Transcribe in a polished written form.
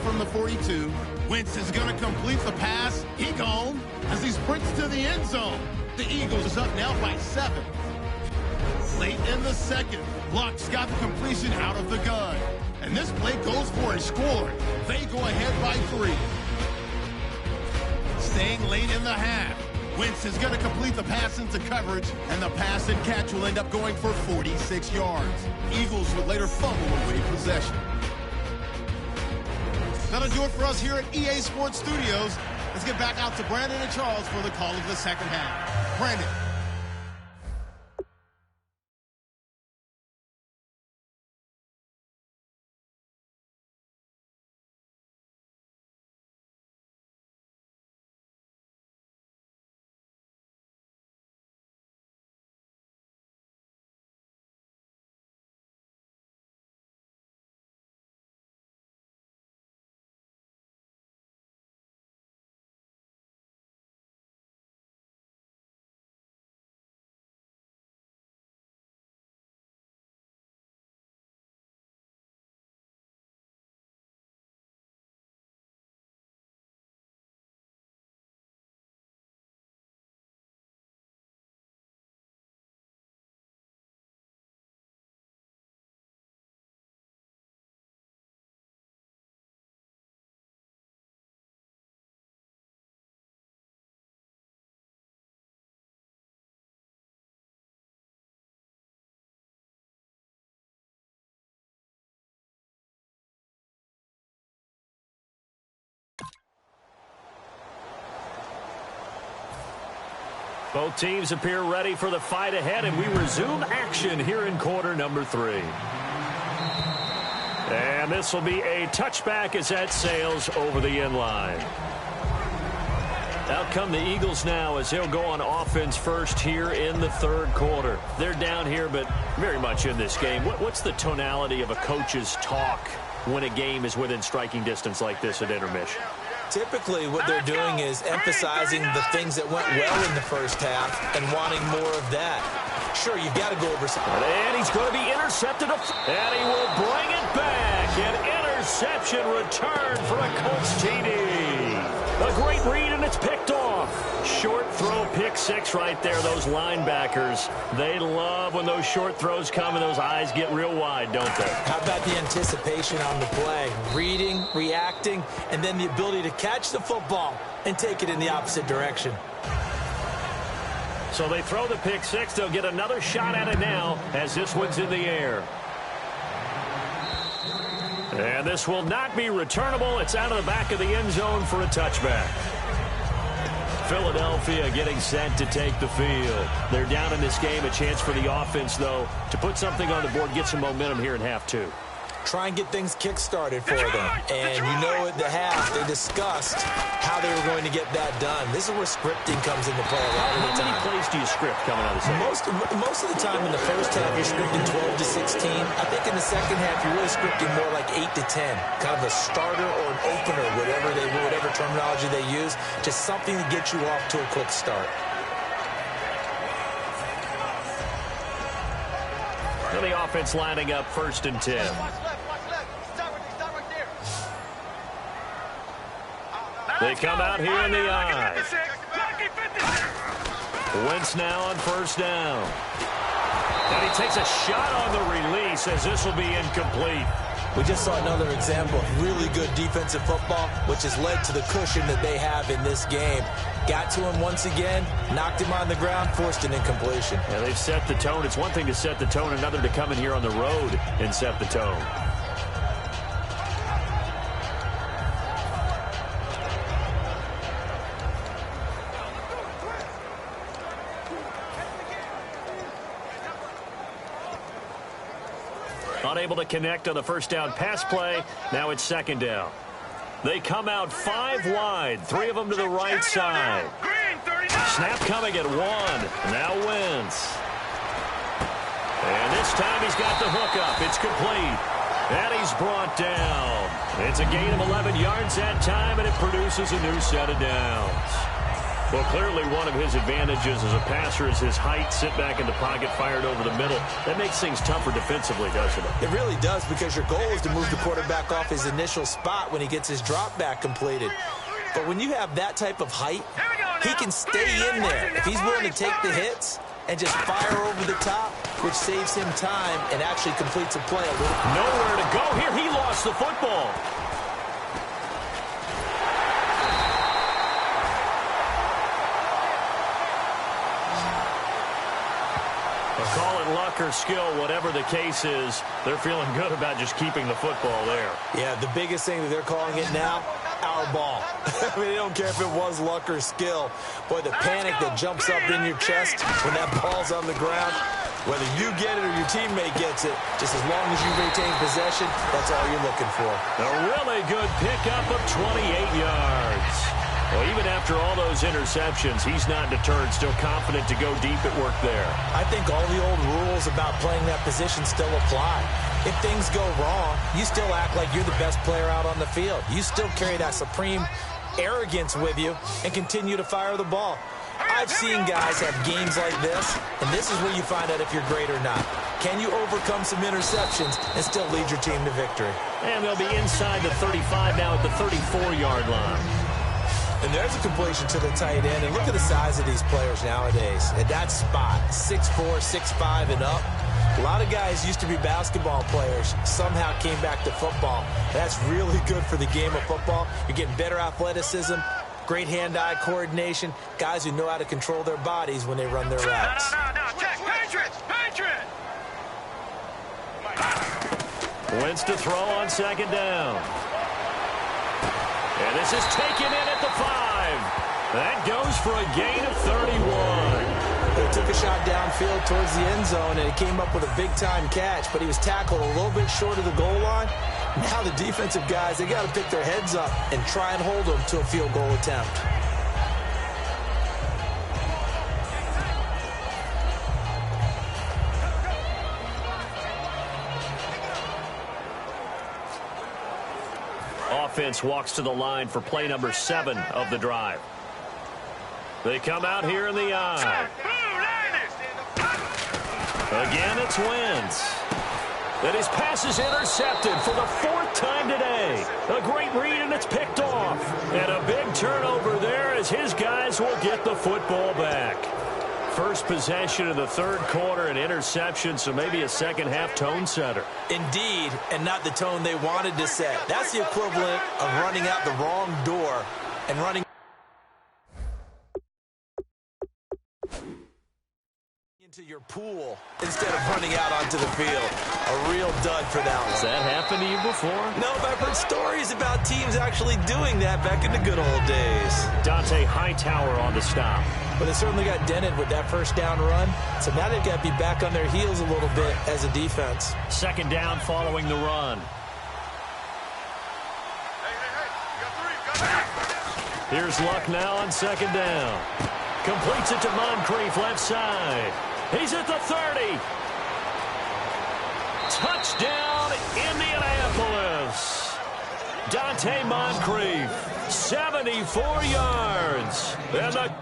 from the 42. Wentz is going to complete the pass. He gone as he sprints to the end zone. The Eagles is up now by 7. Late in the second, Luck's got the completion out of the gun. And this play goes for a score. They go ahead by 3. Staying late in the half, Wentz is going to complete the pass into coverage, and the pass and catch will end up going for 46 yards. Eagles would later fumble away possession. That'll do it for us here at EA Sports Studios. Let's get back out to Brandon and Charles for the call of the second half. Brandon. Both teams appear ready for the fight ahead, and we resume action here in quarter number 3. And this will be a touchback as that sails over the end line. Out come the Eagles now as they'll go on offense first here in the third quarter. They're down here, but very much in this game. What's the tonality of a coach's talk when a game is within striking distance like this at intermission? Typically, what they're doing is emphasizing the things that went well in the first half and wanting more of that. Sure, you've got to go over some. And he's going to be intercepted. And he will bring it back. An interception return for a Colts TD. A great read, and it's picked off. Short throw, pick 6 right there. Those linebackers, they love when those short throws come and those eyes get real wide, don't they? How about the anticipation on the play? Reading, reacting, and then the ability to catch the football and take it in the opposite direction. So they throw the pick 6. They'll get another shot at it now as this one's in the air. And this will not be returnable. It's out of the back of the end zone for a touchback. Philadelphia getting set to take the field. They're down in this game. A chance for the offense, though, to put something on the board, get some momentum here in half 2. Try and get things kick-started for them. And you know at the half, they discussed how they were going to get that done. This is where scripting comes into play a lot of the time. How many plays do you script coming out of the second? Most of the time in the first half, you're scripting 12 to 16. I think in the second half, you're really scripting more like 8 to 10. Kind of a starter or an opener, whatever terminology they use. Just something to get you off to a quick start. So the offense lining up 1st and 10. They come out here in the eye. Wentz now on 1st down. And he takes a shot on the release as this will be incomplete. We just saw another example of really good defensive football, which has led to the cushion that they have in this game. Got to him once again, knocked him on the ground, forced an incompletion. Yeah, they've set the tone. It's one thing to set the tone, another to come in here on the road and set the tone. Unable to connect on the 1st down pass play. Now it's 2nd down. They come out 5 wide. 3 of them to the right side. Snap coming at 1. Now Wentz. And this time he's got the hook up. It's complete. And he's brought down. It's a gain of 11 yards that time, and it produces a new set of downs. Well, clearly one of his advantages as a passer is his height, sit back in the pocket, fired over the middle. That makes things tougher defensively, doesn't it? It really does, because your goal is to move the quarterback off his initial spot when he gets his drop back completed. But when you have that type of height, he can stay in there. If he's willing to take the hits and just fire over the top, which saves him time and actually completes a play a little. Nowhere to go here. He lost the football. Call it luck or skill, whatever the case is, they're feeling good about just keeping the football there. Yeah, the biggest thing that they're calling it now, our ball. I mean, they don't care if it was luck or skill. Boy, the panic that jumps up in your chest when that ball's on the ground, whether you get it or your teammate gets it, just as long as you retain possession, that's all you're looking for. A really good pickup of 28 yards. Well, even after all those interceptions, he's not deterred, still confident to go deep at work there. I think all the old rules about playing that position still apply. If things go wrong, you still act like you're the best player out on the field. You still carry that supreme arrogance with you and continue to fire the ball. I've seen guys have games like this, and this is where you find out if you're great or not. Can you overcome some interceptions and still lead your team to victory? And they'll be inside the 35 now at the 34-yard line. And there's a completion to the tight end. And look at the size of these players nowadays. At that spot, 6'4", 6'5", and up. A lot of guys used to be basketball players, somehow came back to football. That's really good for the game of football. You're getting better athleticism, great hand-eye coordination, guys who know how to control their bodies when they run their routes. No, check, Patriots! Wentz to throw on second down. And this is taken in at the 5. That goes for a gain of 31. He took a shot downfield towards the end zone, and he came up with a big-time catch, but he was tackled a little bit short of the goal line. Now the defensive guys, they got to pick their heads up and try and hold them to a field goal attempt. Offense walks to the line for play number 7 of the drive. They come out here in the eye. Again, it's Wentz. And his pass is intercepted for the 4th time today. A great read, and it's picked off. And a big turnover there as his guys will get the football back. First possession of the 3rd quarter, an interception, so maybe a second-half tone setter. Indeed, and not the tone they wanted to set. That's the equivalent of running out the wrong door and running into your pool instead of running out onto the field. A real dud for that one. Has that happened to you before? No, but I've heard stories about teams actually doing that back in the good old days. Dante Hightower on the stop. But they certainly got dented with that first down run. So now they've got to be back on their heels a little bit as a defense. Second down following the run. Here's Luck now on second down. Completes it to Moncrief left side. He's at the 30. Touchdown, Indianapolis. Dante Moncrief, 74 yards. And the